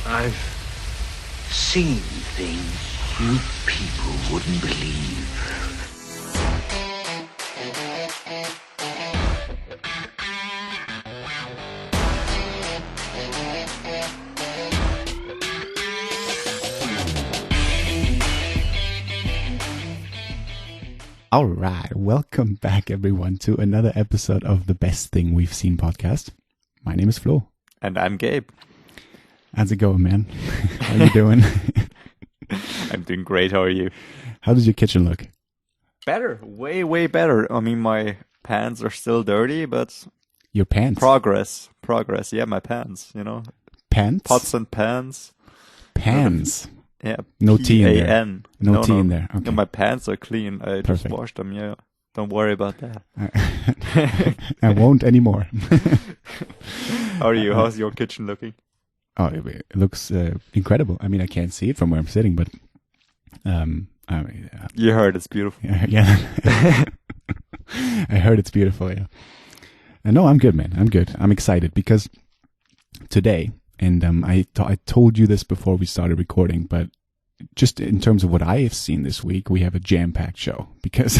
I've seen things you people wouldn't believe. All right, welcome back everyone to another episode of the Best Thing We've Seen podcast. My name is Flo. And I'm Gabe. How's it going, man? How you doing? I'm doing great. How are you? How does your kitchen look? Better. Way, way better. I mean, my pans are still dirty, but... Your pants? Progress. Yeah, my pans, you know. Pants? Pots and pans. Pans? Yeah. No T in there. P-A-N. No T in there. Okay. No, my pants are clean. I just washed them, yeah. Don't worry about that. I won't anymore. How are you? How's your kitchen looking? Oh, it looks incredible. I mean, I can't see it from where I'm sitting, but... You heard it's beautiful. Yeah. I heard it's beautiful, yeah. No, I'm good, man. I'm good. I'm excited because today... And I told you this before we started recording, but just in terms of what I have seen this week, we have a jam-packed show because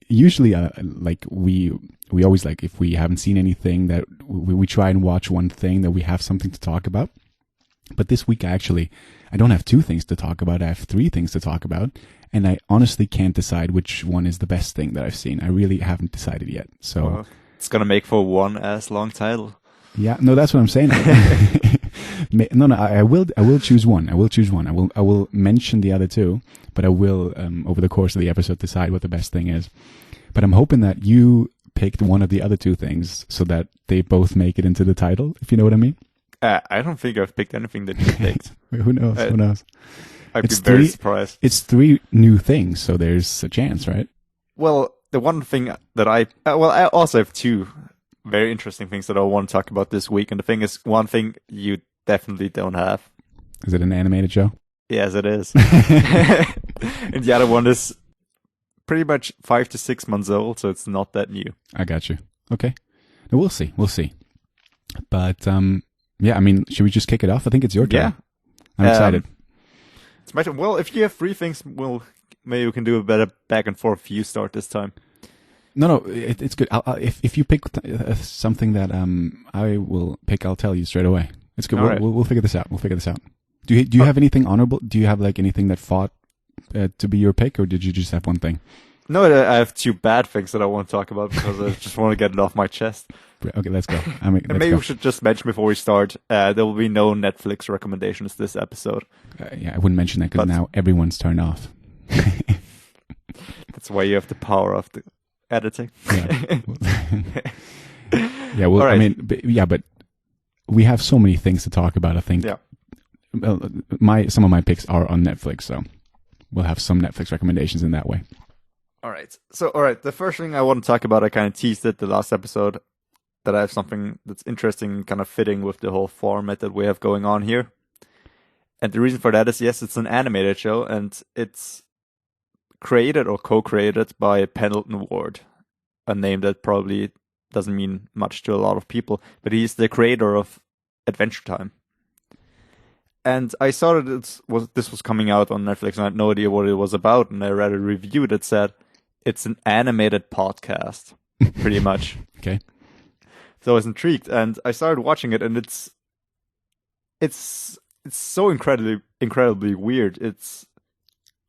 usually, like we always like if we haven't seen anything that we try and watch one thing that we have something to talk about. But this week, I don't have two things to talk about. I have three things to talk about, and I honestly can't decide which one is the best thing that I've seen. I really haven't decided yet. So. Well, it's gonna make for one long title. Yeah, no, that's what I'm saying. No, I will choose one. I will mention the other two, but I will over the course of the episode decide what the best thing is. But I'm hoping that you picked one of the other two things so that they both make it into the title. If you know what I mean. I don't think I've picked anything that you picked. Who knows? Who knows? I'd be very surprised. It's three new things, so there's a chance, right? Well, the one thing that I also have two very interesting things that I want to talk about this week. And the thing is, one thing you definitely don't have. Is it an animated show? Yes, it is. And the other one is pretty much 5 to 6 months old, so it's not that new. I got you. Okay. No, we'll see. But, yeah, I mean, should we just kick it off? I think it's your turn. Yeah. I'm excited. It's my turn. Well, if you have three things, maybe we can do a better back and forth. You start this time. No, it's good. If you pick something that I will pick, I'll tell you straight away. It's good. We'll figure this out. Do you have anything honorable? Do you have like anything that fought to be your pick, or did you just have one thing? No, I have two bad things that I want to talk about because I just want to get it off my chest. Okay, let's go. Maybe we should just mention before we start, there will be no Netflix recommendations this episode. Yeah, I wouldn't mention that because now everyone's turned off. That's why you have the power of the editing. Yeah. Yeah. Well, right. I mean, but we have so many things to talk about. I think. Yeah. Some of my picks are on Netflix, so we'll have some Netflix recommendations in that way. All right. The first thing I want to talk about, I kind of teased it the last episode, that I have something that's interesting and kind of fitting with the whole format that we have going on here. And the reason for that is, yes, it's an animated show, and it's created or co-created by Pendleton Ward, a name that probably doesn't mean much to a lot of people, but he's the creator of Adventure Time. And I saw that this was coming out on Netflix, and I had no idea what it was about, and I read a review that said it's an animated podcast, pretty much. Okay. So I was intrigued, and I started watching it, and it's so incredibly weird.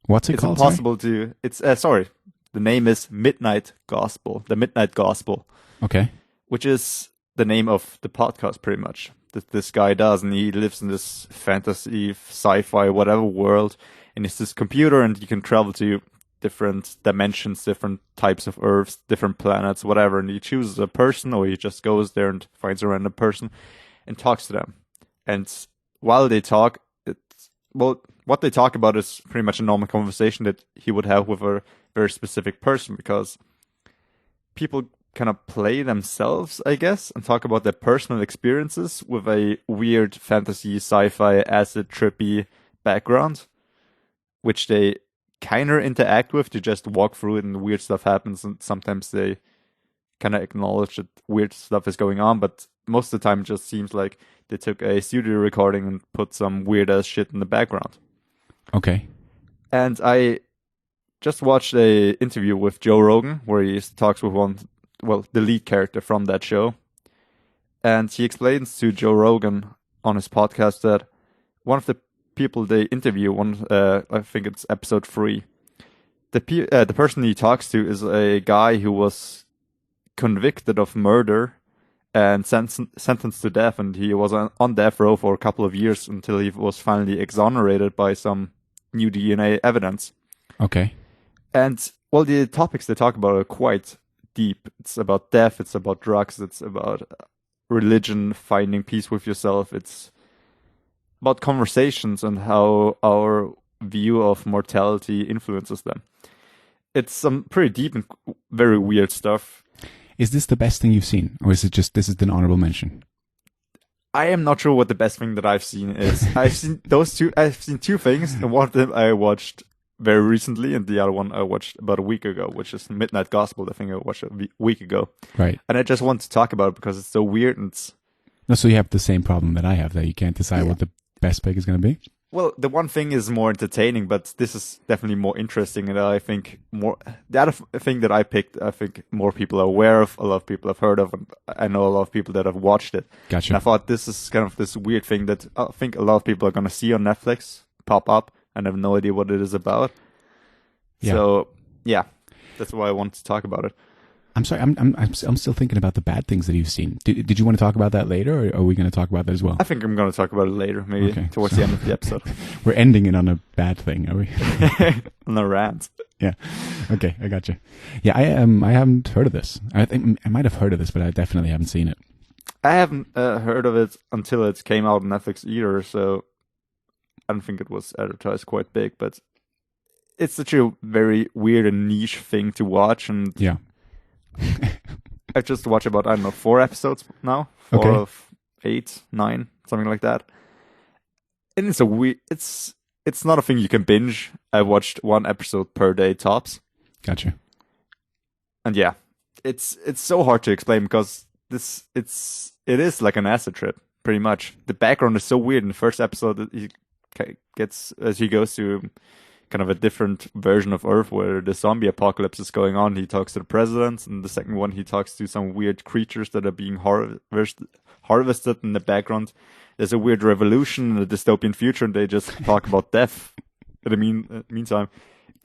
What's it called? Impossible to. It's the name is Midnight Gospel. The Midnight Gospel. Okay. Which is the name of the podcast, pretty much, that this guy does, and he lives in this fantasy, sci-fi, whatever world, and it's this computer, and you can travel to different dimensions, different types of Earths, different planets, whatever, and he chooses a person, or he just goes there and finds a random person and talks to them. And while they talk, what they talk about is pretty much a normal conversation that he would have with a very specific person, because people kind of play themselves, I guess, and talk about their personal experiences with a weird fantasy, sci-fi, acid, trippy background, which they kind of interact with to just walk through it, and weird stuff happens, and sometimes they kind of acknowledge that weird stuff is going on, but most of the time it just seems like they took a studio recording and put some weird ass shit in the background. Okay. And I just watched a interview with Joe Rogan where he talks with the lead character from that show. And he explains to Joe Rogan on his podcast that one of the people they interview, I think it's episode 3, the person he talks to is a guy who was convicted of murder and sentenced to death, and he was on death row for a couple of years until he was finally exonerated by some new DNA evidence. Okay. And, well, the topics they talk about are quite deep. It's about death, it's about drugs, it's about religion, finding peace with yourself. It's about conversations and how our view of mortality influences them. It's some pretty deep and very weird stuff. Is this the best thing you've seen? Or is it just, this is an honorable mention? I am not sure what the best thing that I've seen is. I've seen two things, and one of them I watched very recently, and the other one I watched about a week ago, which is Midnight Gospel. I think I watched a week ago. Right. And I just want to talk about it because it's so weird and it's... No, so you have the same problem that I have, that you can't decide what the best pick is going to be? Well, the one thing is more entertaining, but this is definitely more interesting, and I think more... The other thing that I picked, I think more people are aware of, a lot of people have heard of, and I know a lot of people that have watched it. Gotcha. And I thought this is kind of this weird thing that I think a lot of people are going to see on Netflix pop up, and have no idea what it is about. Yeah. So, yeah, that's why I want to talk about it. I'm sorry, I'm still thinking about the bad things that you've seen. Did you want to talk about that later, or are we going to talk about that as well? I think I'm going to talk about it later, maybe towards the end of the episode. We're ending it on a bad thing, are we? On a rant. Yeah. Okay, I got you. Yeah, I haven't heard of this. I think I might have heard of this, but I definitely haven't seen it. I haven't heard of it until it came out on Netflix either, so I don't think it was advertised quite big, but it's such a very weird and niche thing to watch, and yeah. I've just watched about, I don't know, 4 episodes now. 4 of 8, 9, something like that. And it's a weird, it's not a thing you can binge. I watched 1 episode per day tops. Gotcha. And yeah, it's so hard to explain because it is like an acid trip, pretty much. The background is so weird. In the first episode, he gets, as he goes to kind of a different version of Earth where the zombie apocalypse is going on. He talks to the president, and the second one he talks to some weird creatures that are being harvested in the background. There's a weird revolution in a dystopian future, and they just talk about death in the meantime.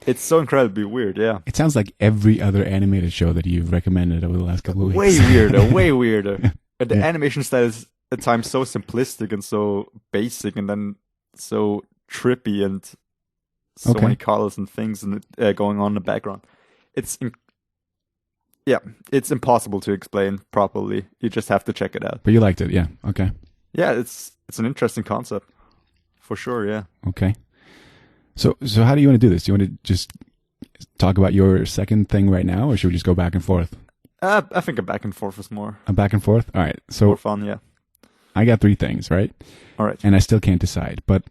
It's so incredibly weird, yeah. It sounds like every other animated show that you've recommended over the last couple of weeks. Way weirder, way weirder. And the animation style is at times so simplistic and so basic, and then so trippy and so many colors and things going on in the background. It's impossible to explain properly. You just have to check it out. But you liked it, yeah. Okay. Yeah, it's an interesting concept. For sure, yeah. Okay. So how do you want to do this? Do you want to just talk about your second thing right now, or should we just go back and forth? I think a back and forth is more... A back and forth? All right. So more fun, yeah. I got 3 things, right? All right. And I still can't decide. But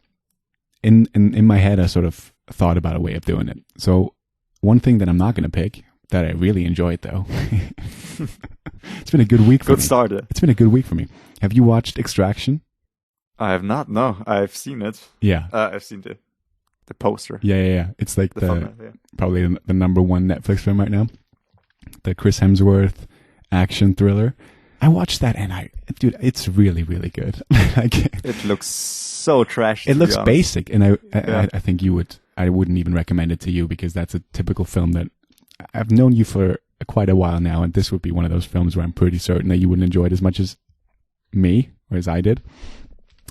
in my head, I sort of thought about a way of doing it. So one thing that I'm not going to pick, that I really enjoyed though, it's been a good week for me. Good start. It's been a good week for me. Have you watched Extraction? I have not, no. I've seen it. Yeah. I've seen the poster. Yeah. It's like probably the number 1 Netflix film right now. The Chris Hemsworth action thriller. I watched that and dude, it's really, really good. It looks so trashy. It looks basic, and I think I wouldn't even recommend it to you because that's a typical film that I've known you for quite a while now, and this would be one of those films where I'm pretty certain that you wouldn't enjoy it as much as me or as I did,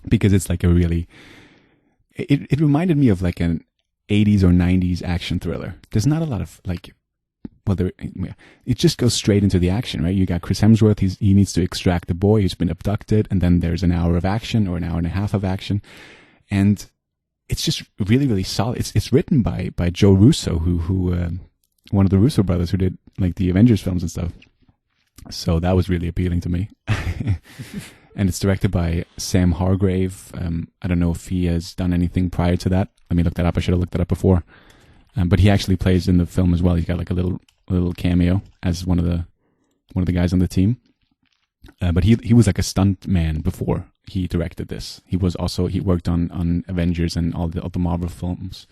because it's like a really, it reminded me of like an 80s or 90s action thriller. There's not a lot of like, it just goes straight into the action, right? You got Chris Hemsworth, he needs to extract the boy who's been abducted, and then there's an hour of action or an hour and a half of action, and it's just really, really solid. It's written by Joe Russo, who one of the Russo brothers who did like the Avengers films and stuff. So that was really appealing to me. And it's directed by Sam Hargrave. I don't know if he has done anything prior to that. Let me look that up. I should have looked that up before. But he actually plays in the film as well. He's got like a little cameo as one of the guys on the team. But he was like a stunt man before he directed this. He worked on Avengers and all the Marvel films,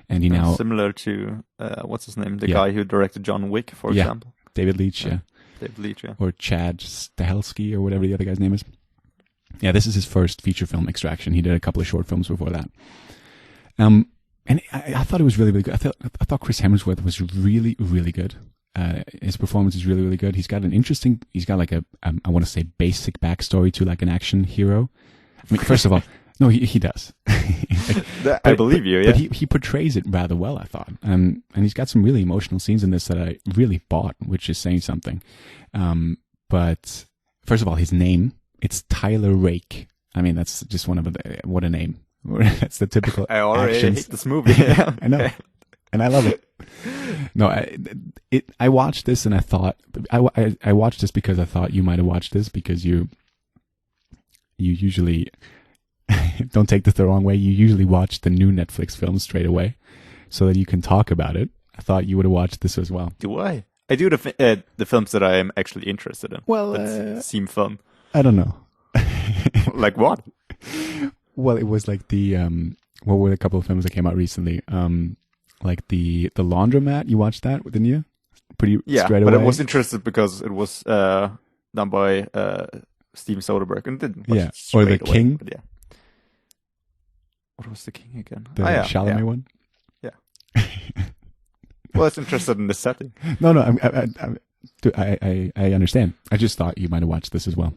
and he now similar to what's his name, the guy who directed John Wick, for example. David Leitch, David Leitch, or Chad Stahelski, or whatever the other guy's name is. Yeah, this is his first feature film, Extraction. He did a couple of short films before that. And I thought it was really, really good. I thought Chris Hemsworth was really, really good. His performance is really, really good. He's got like I want to say basic backstory to like an action hero. I mean, first of all, no, he does. I believe you, yeah. But he portrays it rather well, I thought. And he's got some really emotional scenes in this that I really bought, which is saying something. But first of all, his name, it's Tyler Rake. I mean, that's just what a name. That's the typical I already actions. hate this movie. I know. And I love it. No, I watched this and I thought, I watched this because I thought you might have watched this because you usually, don't take this the wrong way, you usually watch the new Netflix films straight away so that you can talk about it. I thought you would have watched this as well. Do I? I do the films that I am actually interested in. Well, that seem fun. I don't know. Like what? Well, it was like what were the couple of films that came out recently? Like the Laundromat. You watched that, didn't you? Pretty straight away. But I was interested because it was done by Steven Soderbergh and didn't watch it or The away, King. But yeah. What was The King again? The Chalamet one. Yeah. Well, it's interested in the setting. No, I understand. I just thought you might have watched this as well.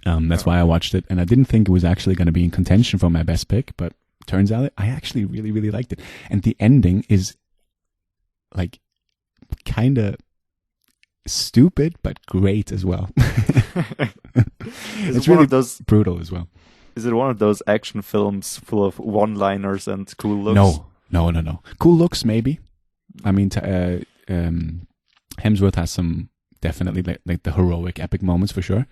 That's why I watched it, and I didn't think it was actually going to be in contention for my best pick, but turns out I actually really, really liked it. And the ending is like kind of stupid, but great as well. It's really brutal as well. Is it one of those action films full of one-liners and cool looks? No. Cool looks, maybe. I mean, Hemsworth has some definitely like the heroic, epic moments for sure.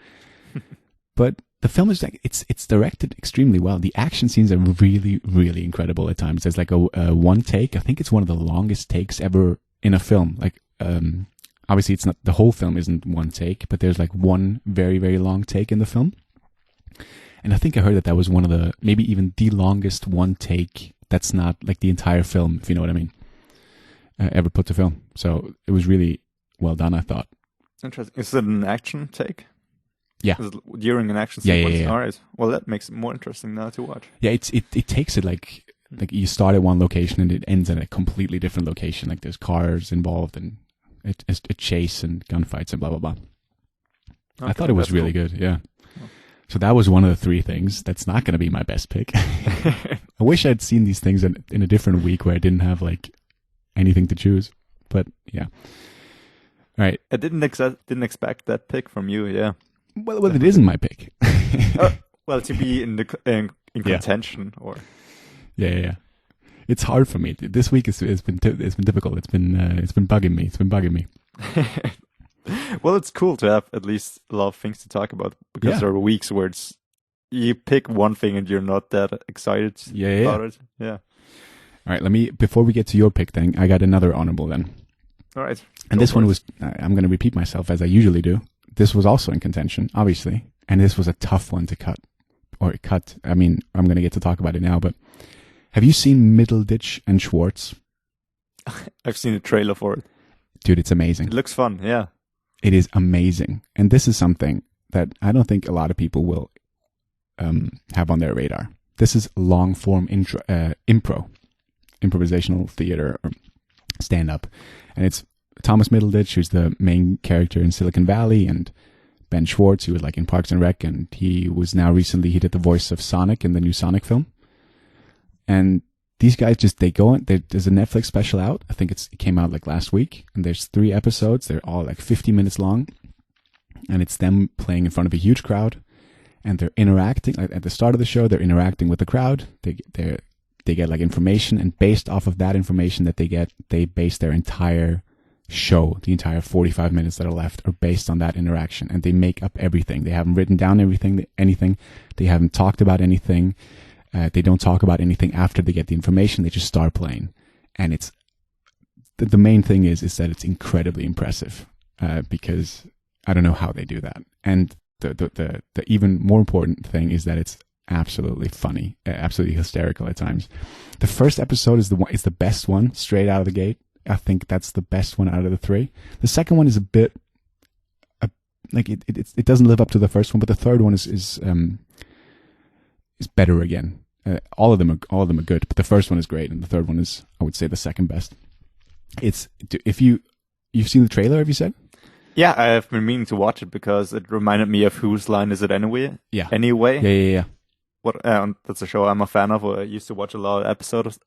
But the film is like it's directed extremely well. The action scenes are really, really incredible at times. There's like a one take. I think it's one of the longest takes ever in a film. Like obviously, it's not the whole film isn't one take, but there's like one very, very long take in the film. And I think I heard that was one of the maybe even the longest one take. That's not like the entire film, if you know what I mean. Ever put to film. So it was really well done, I thought. Interesting. Is it an action take? Yeah. During an action sequence? Yeah. All right. Well, that makes it more interesting now to watch. Yeah, it takes it like you start at one location and it ends at a completely different location. Like there's cars involved and a chase and gunfights and blah, blah, blah. Okay, I thought it was really good, yeah. So that was one of the three things. That's not going to be my best pick. I wish I'd seen these things in a different week where I didn't have like anything to choose. But yeah. All right. I didn't expect that pick from you, yeah. Well, it isn't my pick. Well, to be in contention, or yeah. It's hard for me. This week it's been difficult. It's been bugging me. Well, it's cool to have at least a lot of things to talk about because there are weeks where you pick one thing and you're not that excited about it. Yeah. All right. Before we get to your pick, then I got another honorable then. All right. And this one was, I'm going to repeat myself as I usually do. This was also in contention, obviously. And this was a tough one to cut. I mean, I'm going to get to talk about it now, but have you seen Middleditch and Schwartz? I've seen a trailer for it. Dude, it's amazing. It looks fun, yeah. It is amazing. And this is something that I don't think a lot of people will have on their radar. This is long-form improvisational theater or stand-up. And it's Thomas Middleditch, who's the main character in Silicon Valley, and Ben Schwartz, who was like in Parks and Rec, and he did the voice of Sonic in the new Sonic film. And these guys there's a Netflix special out. I think it came out like last week, and there's 3 episodes. They're all like 50 minutes long, and it's them playing in front of a huge crowd, and they're interacting. Like at the start of the show, they're interacting with the crowd. They get like information, and based off of that information that they get, they base their entire show, the entire 45 minutes that are left, are based on that interaction, and they make up everything. They haven't written down anything. They haven't talked about anything. They don't talk about anything after they get the information. They just start playing. And it's the main thing is that it's incredibly impressive because I don't know how they do that. And the even more important thing is that it's absolutely funny, absolutely hysterical at times. The first episode is the best one straight out of the gate. I think that's the best one out of the three. The second one is a bit like it doesn't live up to the first one, but the third one is better again. All of them are good, but the first one is great, and the third one is, I would say, the second best. If you've seen the trailer, have you said? Yeah, I've been meaning to watch it because it reminded me of Whose Line Is It Anyway? Yeah. Anyway. Yeah. What? That's a show I'm a fan of. I used to watch a lot of episodes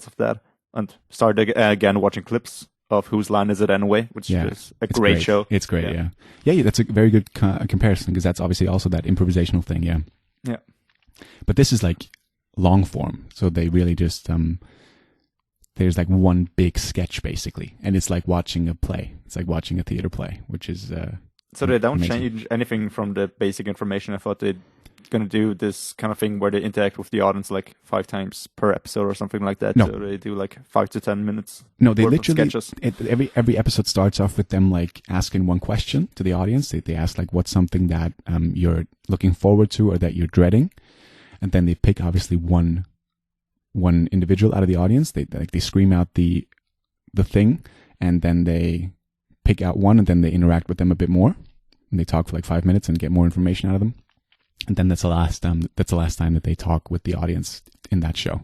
of that, and started again watching clips of Whose Line Is It Anyway, which is a great show. It's great, yeah. That's a very good comparison, because that's obviously also that improvisational thing, yeah. Yeah. But this is like long form, so they really just there's like one big sketch basically, and it's like watching a play. It's like watching a theater play, which is so they don't amazing. change anything from the basic information. I thought they'd going to do this kind of thing where they interact with the audience like 5 times per episode or something like that. No. So they do like 5 to 10 minutes. No, they worth of literally sketches. Every episode starts off with them like asking one question to the audience. They ask like, what's something that you're looking forward to or that you're dreading, and then they pick obviously one individual out of the audience. They scream out the thing, and then they pick out one, and then they interact with them a bit more, and they talk for like 5 minutes and get more information out of them. And then that's the last time that they talk with the audience in that show.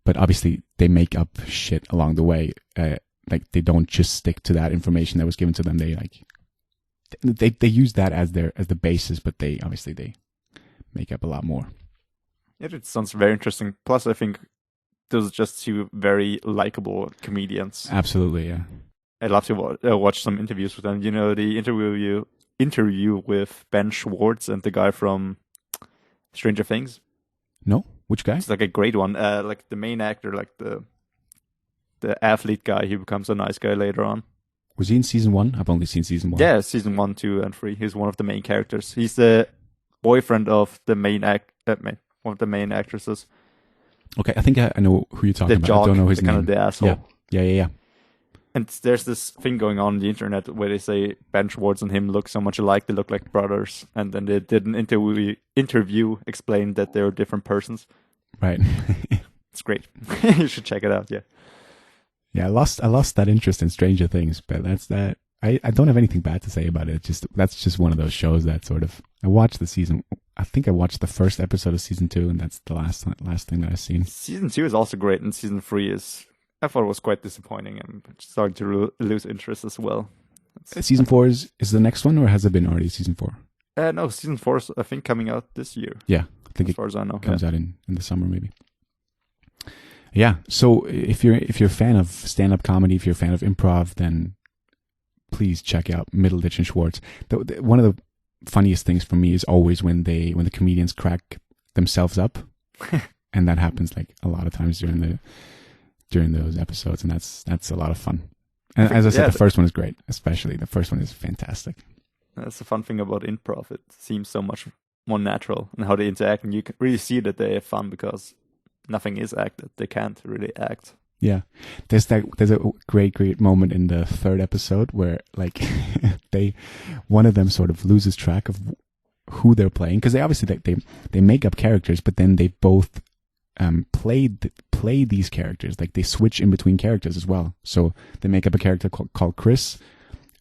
But obviously they make up shit along the way. Like they don't just stick to that information that was given to them. They use that as the basis, but they make up a lot more. It sounds very interesting. Plus, I think those are just 2 very likable comedians. Absolutely, yeah. I'd love to watch some interviews with them. You know, the interview with Ben Schwartz and the guy from Stranger Things. No? Which guy? It's like a great one. Like the main actor, like the athlete guy, he becomes a nice guy later on. Was he in season 1? I've only seen season 1. Yeah, season 1, 2, and 3. He's one of the main characters. He's the boyfriend of the main one of the main actresses. Okay, I think I know who you're talking about. I don't know his name. Kind of the asshole. Yeah. And there's this thing going on the internet where they say Ben Schwartz and him look so much alike, they look like brothers. And then they did an interview explain that they're different persons. Right. It's great. You should check it out, yeah. Yeah, I lost that interest in Stranger Things, but that's that. I don't have anything bad to say about it. That's just one of those shows that sort of, I watched the season, I think I watched the first episode of season 2, and that's the last thing that I've seen. Season 2 is also great, and season 3 I thought it was quite disappointing, and started to lose interest as well. Season 4 is the next one, or has it been already season 4? No, season 4 is, I think, coming out this year. Yeah, I think as far as I know, comes out in the summer maybe. Yeah, so if you're a fan of stand-up comedy, if you're a fan of improv, then please check out Middleditch and Schwartz. One of the funniest things for me is always when the comedians crack themselves up, and that happens like a lot of times during those episodes, and that's a lot of fun. And as I said, the first one is great. Especially the first one is fantastic. That's the fun thing about improv. It seems so much more natural in how they interact, and you can really see that they have fun because nothing is acted. They can't really act. Yeah, there's a great moment in the 3rd episode where like one of them sort of loses track of who they're playing, because they obviously they make up characters, but then they both play these characters. Like they switch in between characters as well. So they make up a character called Chris.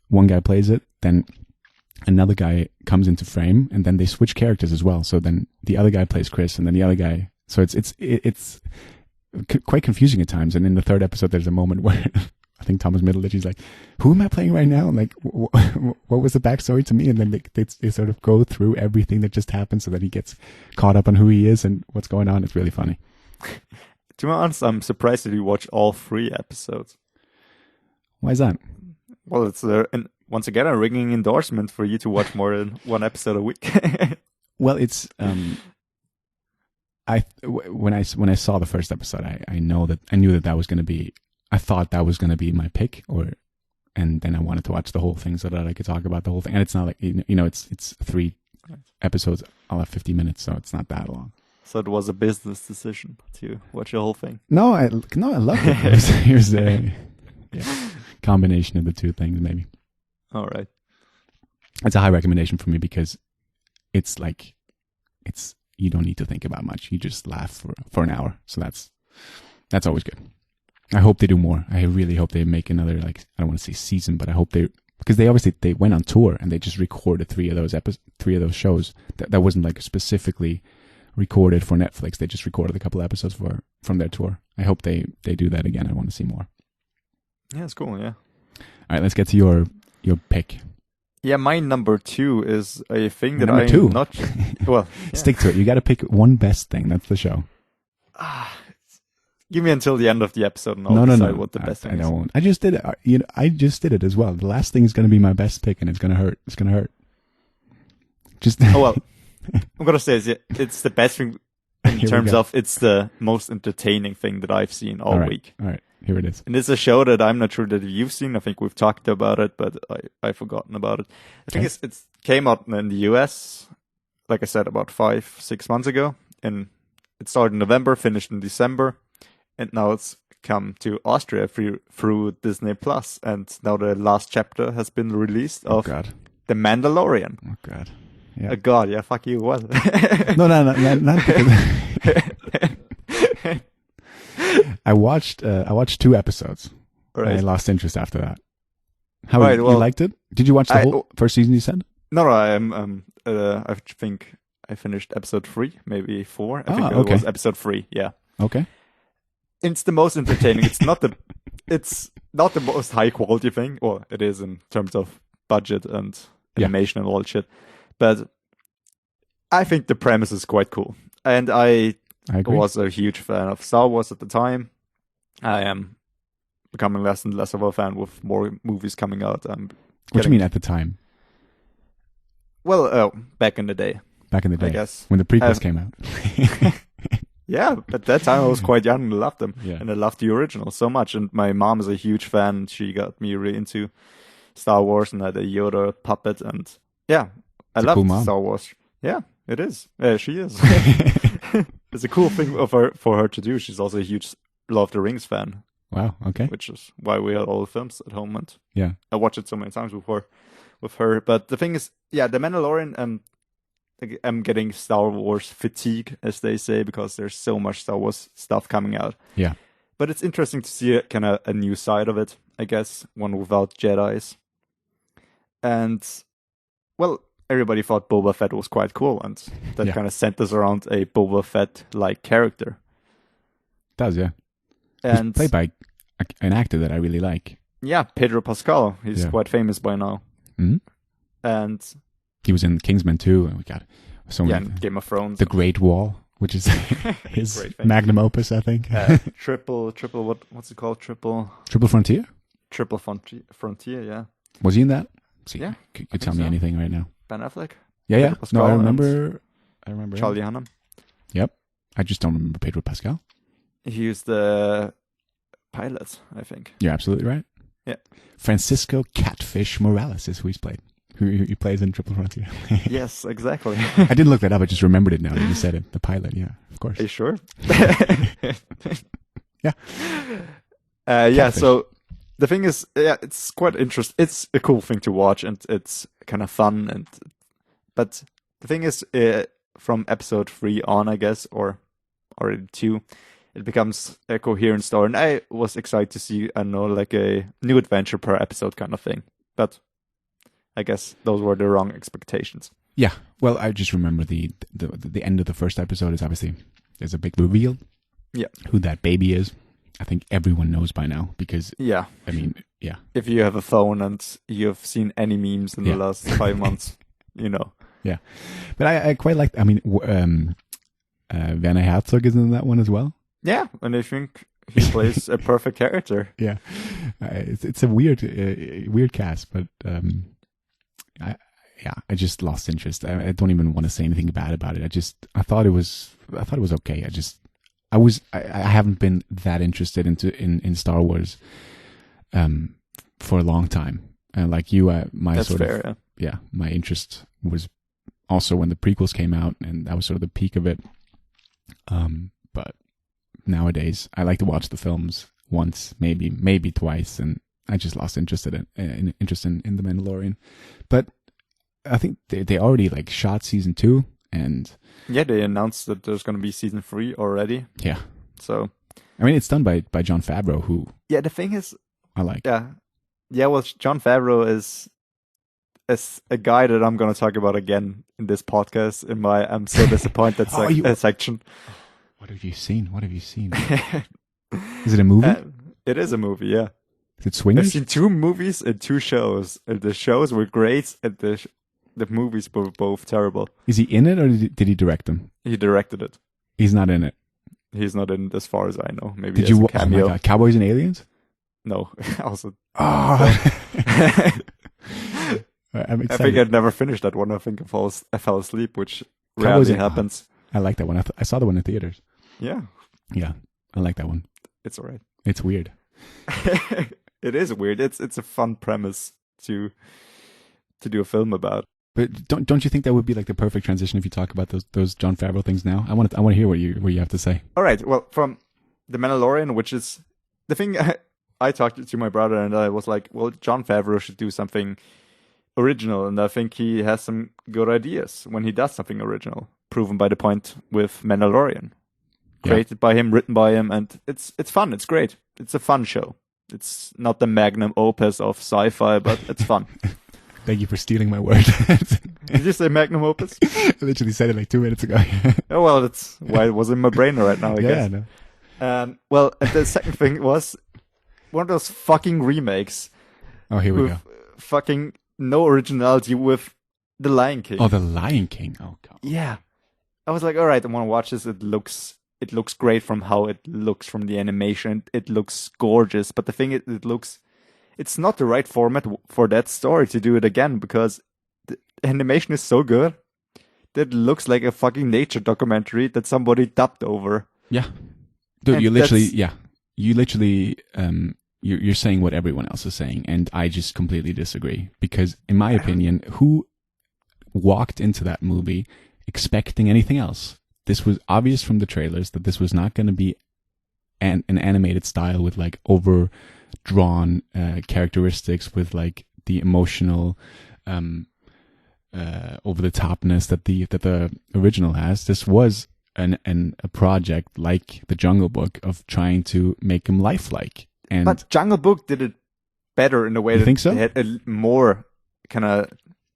One guy plays it, then another guy comes into frame, and then they switch characters as well. So then the other guy plays Chris, and then the other guy. So it's quite confusing at times. And in the 3rd episode, there's a moment where I think Thomas Middleditch is like, "Who am I playing right now? And like, what was the backstory to me?" And then they sort of go through everything that just happened, so that he gets caught up on who he is and what's going on. It's really funny. To be honest, I'm surprised that you watch all 3 episodes. Why is that? Well, it's once again a ringing endorsement for you to watch more than 1 episode a week. Well, it's when I saw the first episode, I knew that was going to be. I thought that was going to be my pick, and then I wanted to watch the whole thing so that I could talk about the whole thing. And it's not like it's 3 episodes, all at 50 minutes, so it's not that long. So it was a business decision to watch the whole thing. No, I loved it. It was a combination of the 2 things, maybe. All right. it's a high recommendation for me because it's like you don't need to think about much. You just laugh for an hour. So that's always good. I hope they do more. I really hope they make another, like, I don't want to say season, but I hope because they went on tour and they just recorded 3 of those shows. That wasn't like specifically recorded for Netflix. They just recorded a couple episodes from their tour. I hope they do that again. I want to see more. Yeah, it's cool. Yeah. All right, let's get to your pick. Yeah, my number 2 is a thing that Number 2? not. Well, yeah. Stick to it. You got to pick one best thing. That's the show. Give me until the end of the episode and I'll decide what the best thing is. I won't. I just did it. I just did it as well. The last thing is going to be my best pick, and it's going to hurt. It's going to hurt. Just. Oh well, I'm gonna say it's the best thing in terms of it's the most entertaining thing that I've seen all week. All right, here it is. And it's a show that I'm not sure that you've seen. I think we've talked about it, but I've forgotten about it. I think it's came out in the US, like I said, about 5-6 months ago, and it started in November, finished in December. And now it's come to Austria through Disney Plus, and now the last chapter has been released of The Mandalorian. Oh God! Yeah. God, yeah, fuck you. What? No, not because I watched 2 episods. Right. And I lost interest after that. You liked it? Did you watch the whole first season? You said? No, I think I finished episode 3, maybe 4. I think it was episode 3. Yeah. Okay. It's the most entertaining. It's not the most high quality thing. Well, it is in terms of budget and animation and all that shit. But I think the premise is quite cool. And I was a huge fan of Star Wars at the time. I am becoming less and less of a fan with more movies coming out. What do you mean at the time? Well, back in the day. Back in the day, I guess. When the prequels came out. Yeah, at that time I was quite young and I loved them. Yeah. And I loved the original so much. And my mom is a huge fan. She got me really into Star Wars and had a Yoda puppet. And yeah, I love cool Star Wars. Yeah, it is. She is. It's a cool thing for her to do. She's also a huge Lord of the Rings fan. Wow, okay. Which is why we had all the films at home. And yeah, I watched it so many times before with her. But the thing is, yeah, The Mandalorian, I'm getting Star Wars fatigue, as they say, because there's so much Star Wars stuff coming out. Yeah. But it's interesting to see kind of a new side of it, I guess, one without Jedis. And, well, everybody thought Boba Fett was quite cool, and that kind of centers around a Boba Fett-like character. It does, yeah. And he's played by an actor that I really like. Yeah, Pedro Pascal. He's quite famous by now. Mm-hmm. And he was in Kingsman too, and we got so many. Game of Thrones. The Great Wall, which is his magnum opus, I think. Triple. What's it called? Triple Frontier. Triple Frontier. Yeah. Was he in that? See, yeah. Could you tell me anything right now? Ben Affleck. Yeah. No, I remember. Charlie Hunnam. Yep. I just don't remember Pedro Pascal. He was the pilot, I think. You're absolutely right. Yeah. Francisco Catfish Morales is who he's played. Who he plays in Triple Frontier. Yes, exactly. I didn't look that up. I just remembered it now that you said it. The pilot, yeah, of course. Are you sure? Yeah. Yeah, so the thing is, it's quite interesting. It's a cool thing to watch, and it's kind of fun. But the thing is, from episode 3 on, I guess, or already 2, it becomes a coherent story. And I was excited to see, like a new adventure per episode kind of thing. But I guess those were the wrong expectations. Yeah. Well, I just remember the end of the first episode is obviously there's a big reveal. Yeah. Who that baby is. I think everyone knows by now because I mean, yeah. If you have a phone and you've seen any memes in the last 5 months, you know. Yeah. But I quite like, I mean, Werner Herzog is in that one as well. Yeah, and I think he plays a perfect character. Yeah. It's a weird cast, but I just lost interest. I don't even want to say anything bad about it. I thought it was okay. I haven't been that interested in Star Wars for a long time. And like you, my interest was also when the prequels came out, and that was sort of the peak of it. But nowadays, I like to watch the films once, maybe twice, and I just lost interest in The Mandalorian. But I think they already like shot season 2, and Yeah, they announced that there's going to be season 3 already. yeah, So I mean it's done by Jon Favreau, who yeah, the thing is, I like. yeah. Well, Jon Favreau is a guy that I'm going to talk about again in this podcast. I'm so disappointed section. What have you seen? Is it a movie? It is a movie, yeah. Is it Swingers? I've seen 2 movies and 2 shows. And the shows were great, and the movies were both terrible. Is he in it, or did he direct them? He directed it. He's not in it. He's not in it as far as I know. Maybe Did you? a cameo. Oh my God, Cowboys and Aliens? No. Also, Oh. I'm I excited. think I'd never finished that one. I think I fell asleep, which Cowboys rarely and- happens. I like that one. I saw the one in theaters. Yeah, Yeah, I like that one. it's alright. It's weird. It is weird. It's a fun premise to do a film about. But don't you think that would be like the perfect transition if you talk about those Jon Favreau things now? I want to hear what you have to say. All right. Well, from The Mandalorian, which is the thing, I talked to my brother and I was like, well, Jon Favreau should do something original, and I think he has some good ideas when he does something original, proven by the point with Mandalorian. Created by him, written by him, and it's fun. It's great. It's a fun show. It's not the magnum opus of sci-fi, but it's fun. Thank you for stealing my word. Did you say magnum opus? I literally said it like 2 minutes ago. Oh, well, that's why it was in my brain right now, I guess. No. Well, the second thing was one of those fucking remakes Oh, here we with go. fucking no originality with The Lion King. Oh, The Lion King. Oh, God. Yeah. I was like, all right, I want to watch this. It looks great from how it looks from the animation. It looks gorgeous. But the thing is, it's not the right format for that story to do it again, because the animation is so good that it looks like a fucking nature documentary that somebody dubbed over. Yeah. Dude, And you literally, you're saying what everyone else is saying, and I just completely disagree. Because in my opinion, who walked into that movie expecting anything else? This was obvious from the trailers that this was not going to be an animated style with like overdrawn characteristics, with like the emotional over the topness that the original has. This was a project like The Jungle Book of trying to make him lifelike. And But Jungle Book did it better in a way You that think so? they had a more kind of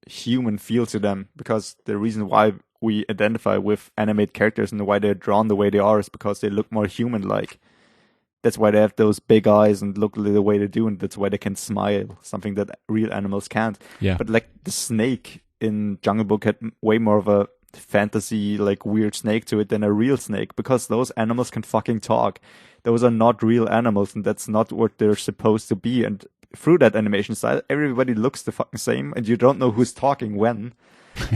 human feel to them, because the reason why we identify with animated characters and why they're drawn the way they are is because they look more human-like. That's why they have those big eyes and look the way they do, and that's why they can smile, something that real animals can't. yeah, But like the snake in Jungle Book had way more of a fantasy, like weird snake to it than a real snake, because those animals can fucking talk. Those are not real animals, and that's not what they're supposed to be. And through that animation style, everybody looks the fucking same, and you don't know who's talking when.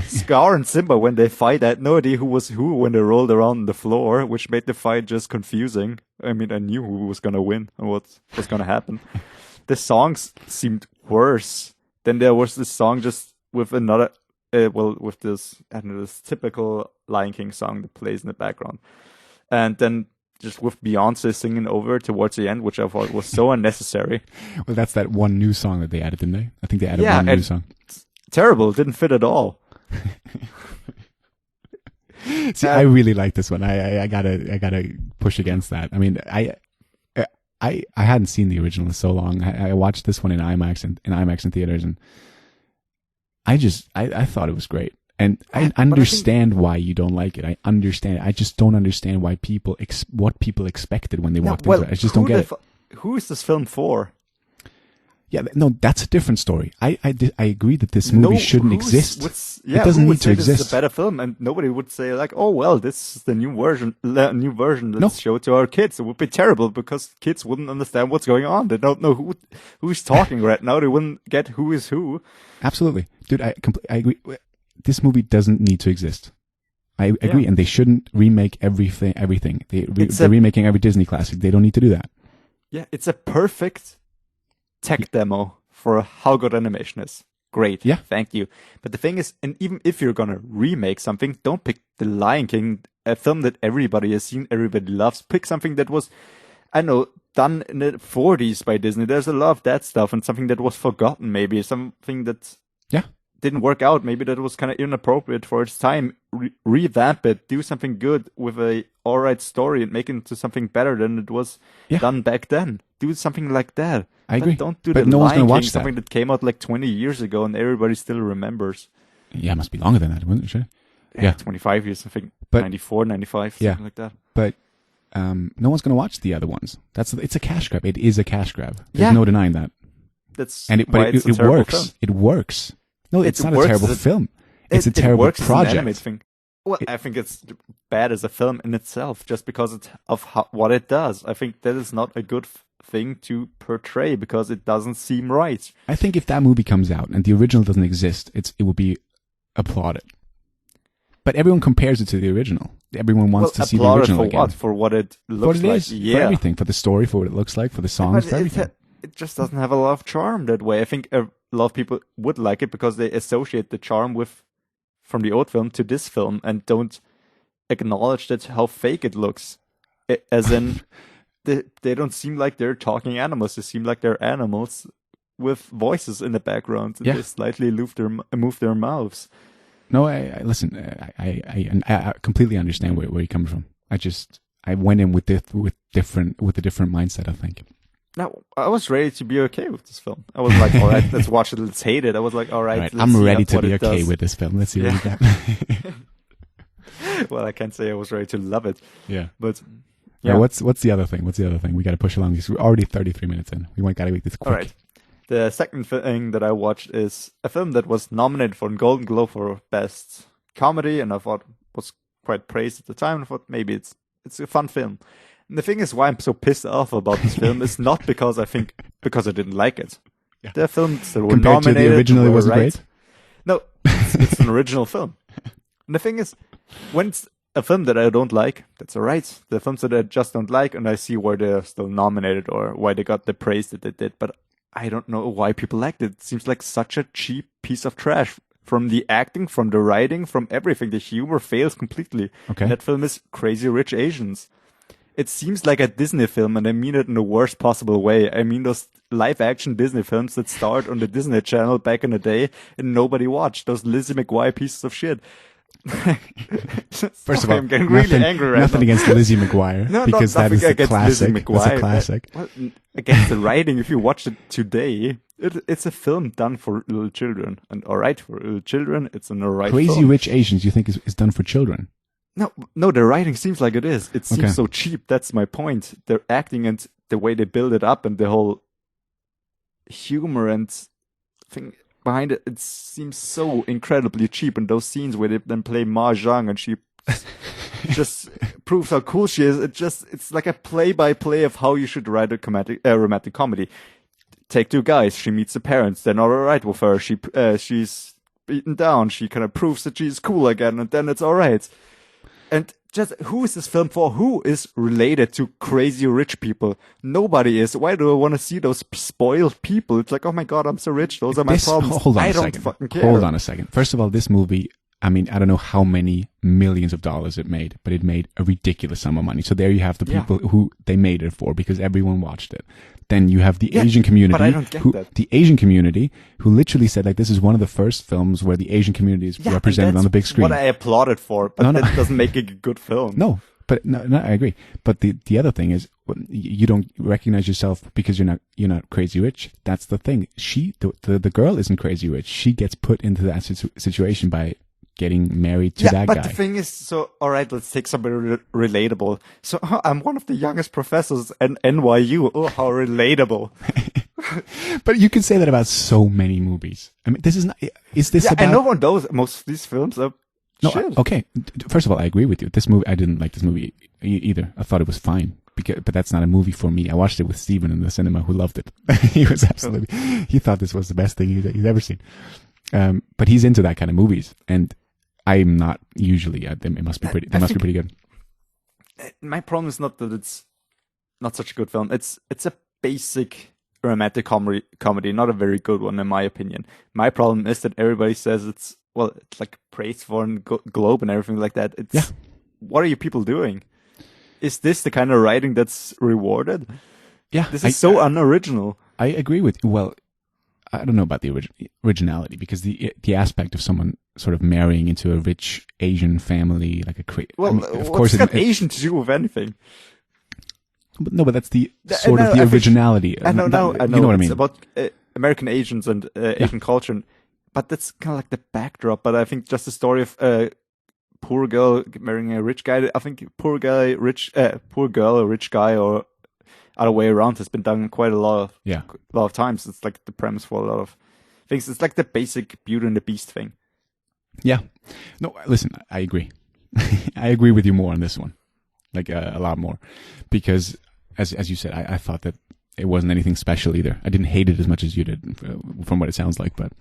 Scar and Simba, when they fight, I had no idea who was who when they rolled around on the floor, which made the fight just confusing. I mean, I knew who was gonna win and what was gonna happen. The songs seemed worse. Then there was this song just with another, with this, I don't know, this typical Lion King song that plays in the background. And then just with Beyonce singing over towards the end, which I thought was so unnecessary. well, that's that one new song that they added, didn't they? I think they added Yeah, one new and- song. Terrible. It didn't fit at all. See, I really like this one. I gotta push against that. I mean, I hadn't seen the original in so long. I watched this one in IMAX and theaters, and I thought it was great. And I But I understand why you don't like it. I understand. I just don't understand why what people expected when they walked into it. I just don't get it. Who is this film for? Yeah, no, that's a different story. I agree that this movie shouldn't exist. It doesn't who need would to say This is exist. a better film, and nobody would say like, "Oh well, this is the new version. Let's No. show it to our kids." It would be terrible because kids wouldn't understand what's going on. They don't know who's talking right now. They wouldn't get who is who. Absolutely, dude. I agree. This movie doesn't need to exist. I agree, and they shouldn't remake everything. They're remaking every Disney classic. They don't need to do that. Yeah, it's a perfect tech demo for how good animation is. Great. Yeah. Thank you. But the thing is, and even if you're gonna remake something, don't pick The Lion King, a film that everybody has seen, everybody loves. Pick something that was, I know, done in the 40s by Disney. There's a lot of that stuff, and something that was forgotten, maybe something that didn't work out. Maybe that was kind of inappropriate for its time. Revamp it, do something good with a alright story and make it into something better than it was done back then. Do something like that. I agree. Don't do but the no one's Lion gonna King, watch that. something that came out like 20 years ago and everybody still remembers. Yeah, it must be longer than that, wouldn't it? Sure. Yeah, 25 years, I think. But, 94, 95, something like that. But no one's going to watch the other ones. It's a cash grab. It is a cash grab. There's no denying that. But it works. Film. It works. No, it's not a terrible film. It's a it terrible works project. As an animated thing. Well, I think it's bad as a film in itself, just because of what it does. I think that is not a good thing to portray because it doesn't seem right. I think if that movie comes out and the original doesn't exist, it will be applauded. But everyone compares it to the original. Everyone wants to see the original for again. What? For what it looks for what it like. Is, for everything, for the story, for what it looks like, for the songs, for everything. It just doesn't have a lot of charm that way. I think a lot of people would like it because they associate the charm from the old film to this film and don't acknowledge that how fake it looks. As in, they don't seem like they're talking animals. They seem like they're animals with voices in the background. And they slightly move their mouths. No, listen. I completely understand where you're coming from. I went in with a different mindset. I think. Now I was ready to be okay with this film. I was like, all right, let's watch it. Let's hate it. I was like, all right, I'm ready to be okay with this film. Let's see what we got. Well, I can't say I was ready to love it. Yeah, but yeah. What's the other thing? We got to push along. We're already 33 minutes in. We got to make this quick. All right. The second thing that I watched is a film that was nominated for a Golden Globe for Best Comedy, and I thought was quite praised at the time. I thought maybe it's a fun film. And the thing is, why I'm so pissed off about this film is not because I didn't like it. Yeah. There are films that were compared nominated. To the original, it wasn't great. No, it's an original film. And the thing is, when it's a film that I don't like, that's all right. The films that I just don't like, and I see why they're still nominated or why they got the praise that they did, but I don't know why people liked it. It seems like such a cheap piece of trash. From the acting, from the writing, from everything. The humor fails completely. Okay. And that film is Crazy Rich Asians. It seems like a Disney film, and I mean it in the worst possible way. I mean those live-action Disney films that starred on the Disney Channel back in the day and nobody watched. Those Lizzie McGuire pieces of shit. First of all, I'm getting really angry right nothing now. against Lizzie McGuire, because that is a classic. That's a classic. Well, against the writing, if you watch it today, it's a film done for little children, and all right for little children, it's an alright. Crazy film. Rich Asians, you think is done for children? No, the writing seems like it is. It seems so cheap. That's my point. Their acting and the way they build it up and the whole humor and thing behind it, it seems so incredibly cheap. And those scenes where they then play mahjong and she just proves how cool she is. It's like a play-by-play of how you should write a romantic comedy. Take two guys. She meets the parents. They're not alright with her. She's beaten down. She kind of proves that she's cool again, and then it's alright. And just, who is this film for? Who is related to crazy rich people? Nobody is. Why do I want to see those spoiled people? It's like, oh my god, I'm so rich. Those are my problems. Hold on I don't fucking care. Hold on a second. First of all, this movie, I mean, I don't know how many millions of dollars it made, but it made a ridiculous sum of money. So there you have the people who they made it for, because everyone watched it. Then you have the Asian community, but I don't get that. The Asian community who literally said, like, this is one of the first films where the Asian community is represented on the big screen. What I applauded for, but that doesn't make it a good film. No, I agree. But the other thing is, you don't recognize yourself because you're not crazy rich. That's the thing. The girl isn't crazy rich. She gets put into that situation by getting married to that guy. But the thing is, so, alright, let's take somebody relatable. So, I'm one of the youngest professors at NYU. Oh, how relatable. But you can say that about so many movies. I mean, this is not, is this about... I know most of these films are shit. Okay. First of all, I agree with you. This movie, I didn't like this movie either. I thought it was fine. But that's not a movie for me. I watched it with Steven in the cinema, who loved it. He thought this was the best thing he's ever seen. But he's into that kind of movies, and I'm not usually. It must be pretty. They must be pretty good. My problem is not that it's not such a good film. It's a basic romantic comedy, not a very good one in my opinion. My problem is that everybody says it's like praised for in Globe and everything like that. What are you people doing? Is this the kind of writing that's rewarded? Yeah, this is so unoriginal. I agree with you. Well, I don't know about the originality, because the aspect of someone sort of marrying into a rich Asian family, like of course, it's got Asian to do with anything. But that's the sort of the originality. I know. You know what I mean? It's about American Asians and Asian culture, but that's kind of like the backdrop. But I think just the story of poor girl marrying a rich guy. I think poor girl, a rich guy, or other way around has been done quite a lot of times. It's like the premise for a lot of things. It's like the basic Beauty and the Beast thing. Yeah. No, listen, I agree. I agree with you more on this one, like a lot more, because as you said, I thought that it wasn't anything special either. I didn't hate it as much as you did, from what it sounds like. But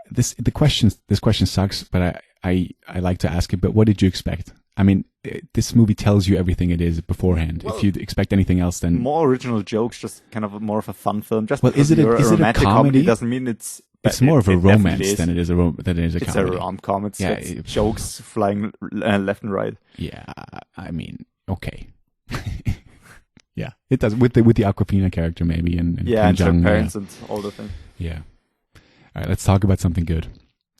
this question sucks, but I like to ask it. But what did you expect? I mean, this movie tells you everything it is beforehand. Well, if you expect anything else, then more original jokes, just kind of more of a fun film. Just is it a romantic comedy? Doesn't mean it's more of a romance than it is a comedy. It's a rom-com. It's jokes flying left and right. Yeah, I mean, okay. Yeah, it does with the Awkwafina character maybe, and and her parents and all the thing. Yeah. All right, let's talk about something good.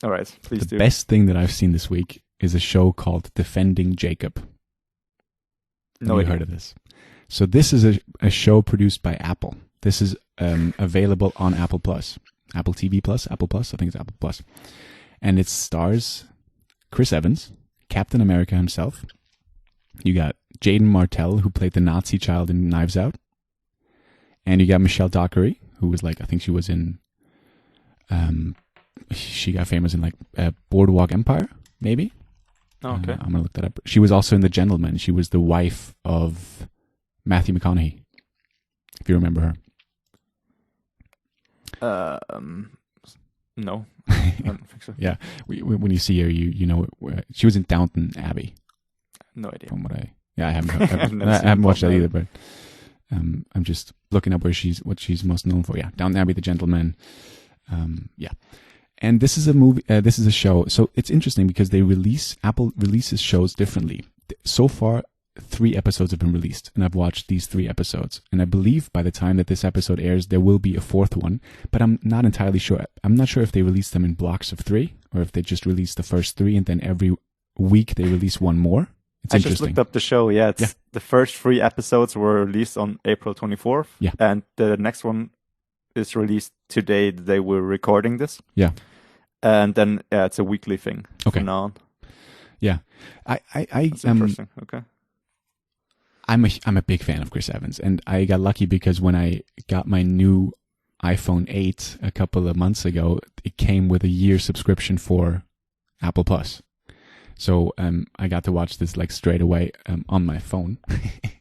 All right, please do. The best thing that I've seen this week is a show called Defending Jacob. No, you heard of this? So this is a show produced by Apple. This is available on Apple Plus, Apple TV Plus, Apple Plus. I think it's Apple Plus, and it stars Chris Evans, Captain America himself. You got Jaden Martell, who played the Nazi child in Knives Out, and you got Michelle Dockery, who was I think she was in. She got famous in Boardwalk Empire, maybe. Oh, okay. I'm gonna look that up. She was also in The Gentleman. She was the wife of Matthew McConaughey, if you remember her. No, I don't think so. Yeah, when you see her, you know she was in Downton Abbey. No idea. From what I haven't watched that either, but I'm just looking up what she's most known for. Yeah, Downton Abbey, The Gentleman. Yeah. And this is a movie, this is a show. So it's interesting because Apple releases shows differently. So far, 3 episodes have been released, and I've watched these 3 episodes. And I believe by the time that this episode airs, there will be a 4th one, but I'm not entirely sure. I'm not sure if they release them in blocks of 3, or if they just release the first 3 and then every week they release one more. It's interesting. I just looked up the show. Yeah, the first 3 episodes were released on April 24th. Yeah. And the next one is released today, the day we're recording this. Yeah. And then it's a weekly thing from now on. Yeah. That's interesting. Okay. I'm a big fan of Chris Evans, and I got lucky because when I got my new iPhone 8 a couple of months ago, it came with a year subscription for Apple Plus. So I got to watch this straight away on my phone.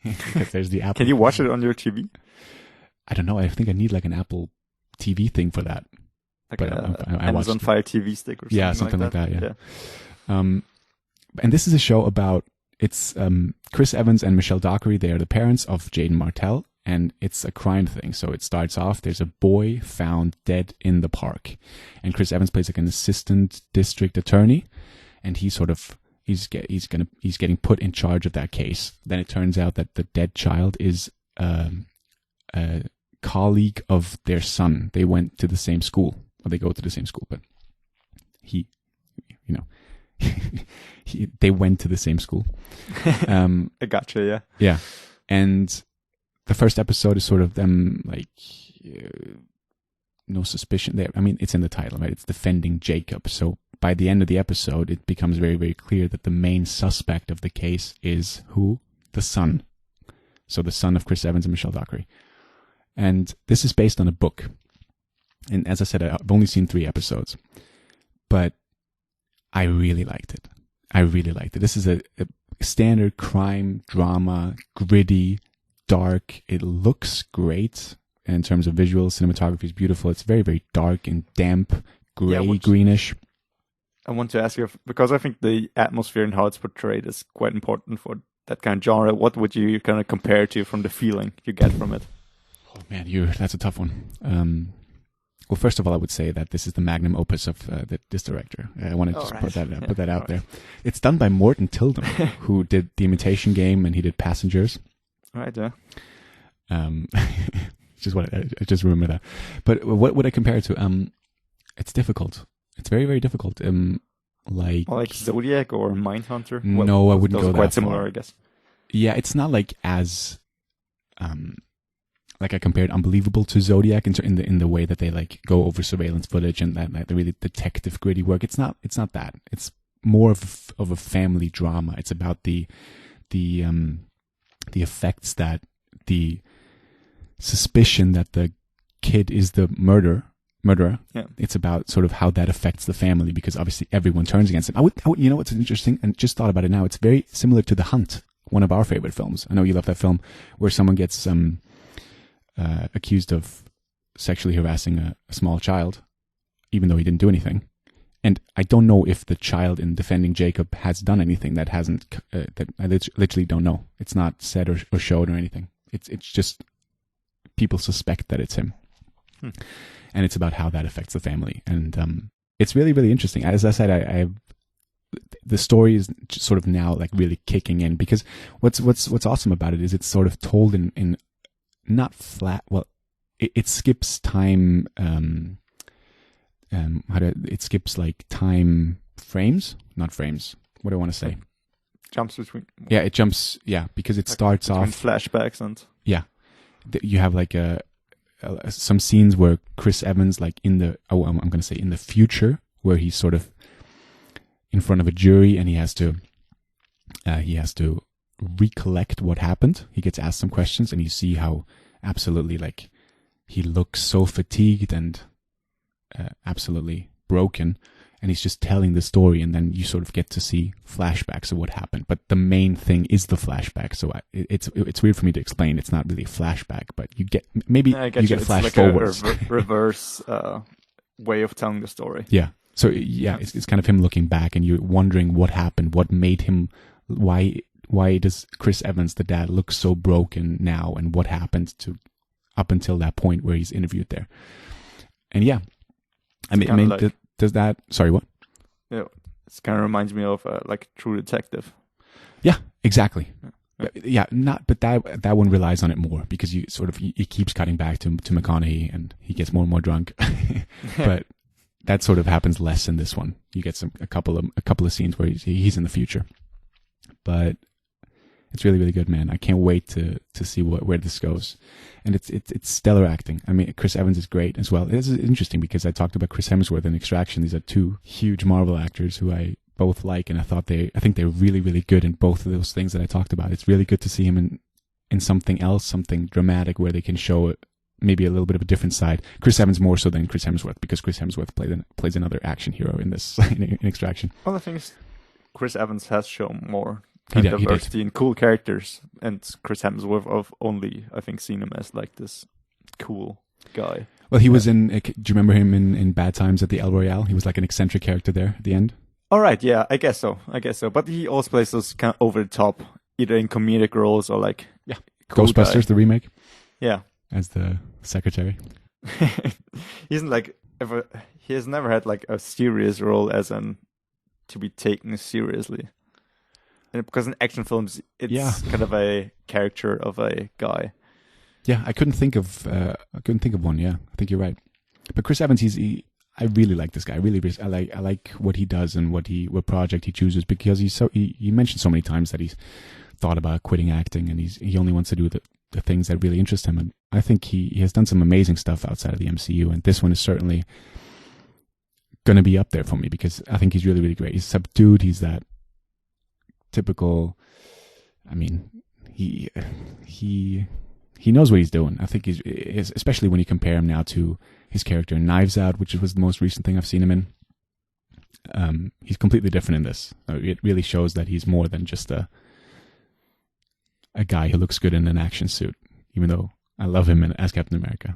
Because there's the Apple. Can you watch it on your TV? I don't know. I think I need an Apple TV thing for that. Like Amazon Fire TV stick or something. Yeah, something like that. Yeah. And this is a show about Chris Evans and Michelle Dockery. They are the parents of Jaden Martell, and it's a crime thing. So it starts off. There's a boy found dead in the park, and Chris Evans plays an assistant district attorney, and he's getting put in charge of that case. Then it turns out that the dead child is a colleague of their son. They went to the same school. Or they go to the same school, but they went to the same school. I gotcha, yeah. Yeah. And the first episode is sort of them no suspicion there. I mean, it's in the title, right? It's Defending Jacob. So by the end of the episode, it becomes very, very clear that the main suspect of the case is who? The son. So the son of Chris Evans and Michelle Dockery. And this is based on a book. And as I said, I've only seen 3 episodes, but I really liked it. This is a standard crime drama, gritty, dark. It looks great in terms of visuals. Cinematography is beautiful. It's very, very dark and damp, greenish. I want to ask you, because I think the atmosphere and how it's portrayed is quite important for that kind of genre. What would you kind of compare to from the feeling you get from it? Oh man, that's a tough one. Well, first of all, I would say that this is the magnum opus of this director. I want to put that out there. It's done by Morton Tilden, who did The Imitation Game, and he did Passengers. Right, yeah. Just what I just remember that. But what would I compare it to? It's difficult. It's very, very difficult. Like Zodiac or Mindhunter? No, I wouldn't those go are that quite similar, far. I guess. Yeah, it's not like as like I compared Unbelievable to Zodiac in the way that they like go over surveillance footage and that like the really detective gritty work. It's not that. It's more of a family drama. It's about the effects that the suspicion that the kid is the murderer. Yeah. It's about sort of how that affects the family because obviously everyone turns against him. I would, you know what's interesting? And just thought about it now. It's very similar to The Hunt, one of our favorite films. I know you love that film, where someone gets accused of sexually harassing a small child, even though he didn't do anything. And I don't know if the child in defending Jacob has done anything that hasn't, that I literally don't know. It's not said or showed or anything. It's just people suspect that it's him. And it's about how that affects the family. And it's really, really interesting. As I said, the story is sort of now like really kicking in because what's awesome about it is it's sort of told in not flat. Well, it skips time. It skips like time frames, not frames. What do I want to say? Jumps between. Yeah, it jumps. Yeah, because it starts off flashbacks and. Yeah, you have like some scenes where Chris Evans, like I'm going to say in the future, where he's sort of in front of a jury and he has to recollect what happened. He gets asked some questions and you see how absolutely like he looks so fatigued and absolutely broken, and he's just telling the story, and then you sort of get to see flashbacks of what happened. But the main thing is the flashback, so it's weird for me to explain. It's not really a flashback, but you get you get a flash like forwards. a reverse way of telling the story. Yeah. So yeah, it's kind of him looking back, and you're wondering what happened, what made him, why does Chris Evans, the dad, look so broken now, and what happened to up until that point where he's interviewed there. And yeah, I mean, does that? Sorry, what? Yeah, it kind of reminds me of like True Detective. Yeah, exactly. Yeah, but that one relies on it more because you sort of he keeps cutting back to McConaughey and he gets more and more drunk, but that sort of happens less in this one. You get a couple of scenes where he's in the future, but it's really, really good, man. I can't wait to see where this goes. And it's stellar acting. I mean, Chris Evans is great as well. This is interesting because I talked about Chris Hemsworth and Extraction. These are two huge Marvel actors who I both like, and I think they're really, really good in both of those things that I talked about. It's really good to see him in something else, something dramatic where they can show maybe a little bit of a different side. Chris Evans more so than Chris Hemsworth because Chris Hemsworth plays another action hero in this in Extraction. Well, the thing is, Chris Evans has shown more He diversity and cool characters, and Chris Hemsworth, I've only, I think, seen him as like this cool guy. Well, he was in. Do you remember him in Bad Times at the El Royale? He was like an eccentric character there at the end. All right, yeah, I guess so. But he also plays those kind of over the top, either in comedic roles or like cool Ghostbusters, guy. the remake. Yeah, as the secretary. He has never had like a serious role as to be taken seriously. And because in action films, it's kind of a caricature of a guy. Yeah, I couldn't think of one. Yeah, I think you're right. But Chris Evans, I really like this guy. I like what he does and what project he chooses because he mentioned so many times that he's thought about quitting acting and he only wants to do the things that really interest him. And I think he has done some amazing stuff outside of the MCU, and this one is certainly going to be up there for me because I think he's really, really great. He's subdued. He's that typical. I mean, he knows what he's doing. I think he's especially when you compare him now to his character in Knives Out, which was the most recent thing I've seen him in. He's completely different in this. It really shows that he's more than just a guy who looks good in an action suit, even though I love him as Captain America.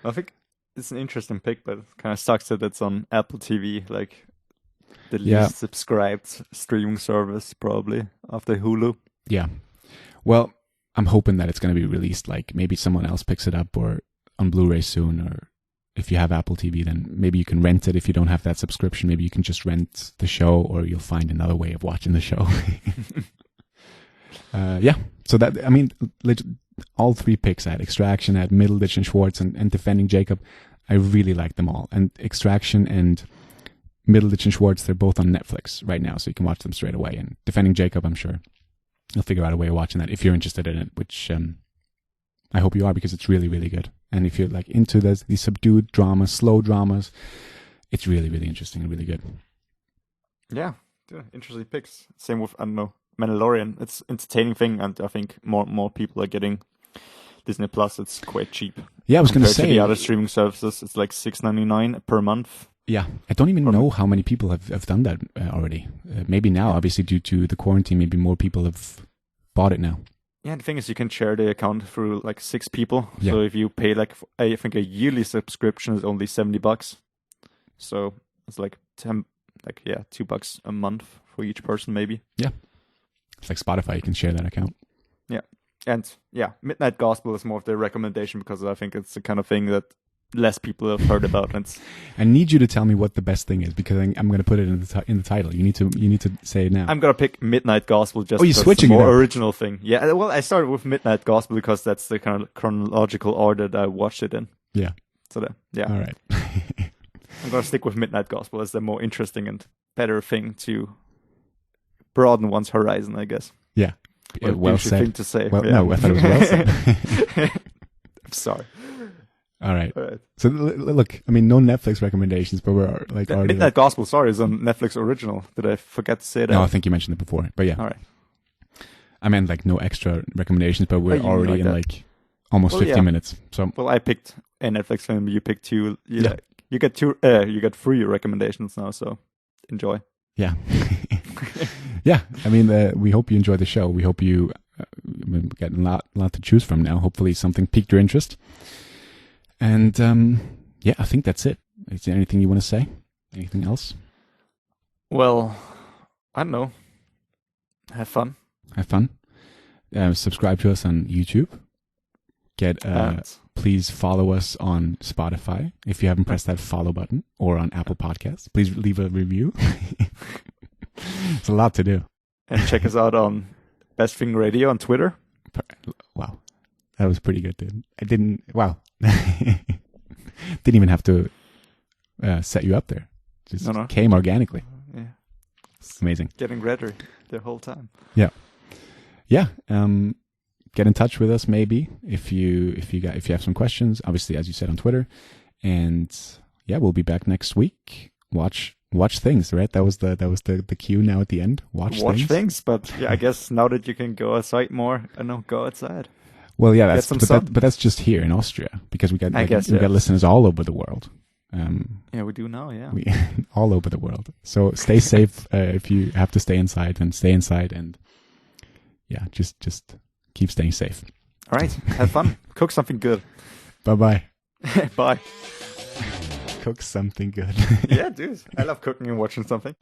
I think it's an interesting pick, but it kind of sucks that it's on Apple TV, like the least subscribed streaming service probably after Hulu. Yeah. Well, I'm hoping that it's going to be released, like maybe someone else picks it up or on Blu-ray soon, or if you have Apple TV, then maybe you can rent it. If you don't have that subscription, maybe you can just rent the show, or you'll find another way of watching the show. So that, I mean, all three picks I had, Extraction, I had Middleditch and Schwartz, and Defending Jacob. I really like them all. And Extraction and Middleditch and Schwartz, they're both on Netflix right now, so you can watch them straight away. And Defending Jacob, I'm sure you'll figure out a way of watching that if you're interested in it, which I hope you are, because it's really, really good. And if you're like into these subdued dramas, slow dramas, it's really, really interesting and really good. Yeah, interesting picks. Same with, I don't know, Mandalorian. It's entertaining thing, and I think more people are getting Disney Plus. It's quite cheap. Yeah, I was going to say, to the other streaming services, it's like $6.99 per month. Yeah, I don't even know how many people have done that already. Maybe now, obviously due to the quarantine, maybe more people have bought it now. Yeah, the thing is, you can share the account through like 6 people. Yeah. So if you pay like, I think a yearly subscription is only $70. So it's like $2 a month for each person, maybe. Yeah, it's like Spotify. You can share that account. Yeah, and yeah, Midnight Gospel is more of the recommendation because I think it's the kind of thing that less people have heard about. And I need you to tell me what the best thing is, because I'm going to put it in the title. You need to say it now. I'm gonna pick Midnight Gospel just you're because switching it's the more it up. original thing. Yeah, well, I started with Midnight Gospel because that's the kind of chronological order that I watched it in. Yeah. So yeah, All right. I'm gonna stick with Midnight Gospel as the more interesting and better thing to broaden one's horizon, I guess. Yeah. Well Douchey said. thing to say. Well, yeah. no, I thought it was well said. I'm sorry. All right. All right. So look, I mean, no Netflix recommendations, but we're like already. Midnight Gospel, sorry, is on Netflix original. Did I forget to say that? No, I think you mentioned it before, but yeah. All right. I meant like no extra recommendations, but we're you already like in that. like almost 50 minutes. So Well, I picked a Netflix film. You picked 2. Yeah. You get 2. You get 3 recommendations now. So enjoy. yeah, yeah. I mean, we hope you enjoy the show. We hope you get a lot to choose from now. Hopefully, something piqued your interest. And yeah, I think that's it. Is there anything you want to say? Anything else? Well, I don't know. Have fun. Have fun. Subscribe to us on YouTube. Please follow us on Spotify if you haven't pressed that follow button, or on Apple Podcasts. Please leave a review. It's a lot to do. And check us out on Best Thing Radio on Twitter. Wow, that was pretty good, dude. Wow. Didn't even have to set you up there. Just came organically. Yeah. It's amazing. Getting ready the whole time. Yeah. Yeah. Get in touch with us maybe if you have some questions. Obviously, as you said, on Twitter. And yeah, we'll be back next week. Watch things, right? That was the cue now at the end. Watch things. But yeah, I guess now that you can go outside more, go outside. Well, yeah, but that's just here in Austria, because we got listeners all over the world. Yeah, we do now. Yeah, all over the world. So stay safe. If you have to stay inside, then stay inside, and yeah, just keep staying safe. All right, have fun. Cook something good. Bye. Bye. Cook something good. Yeah, dude. I love cooking and watching something.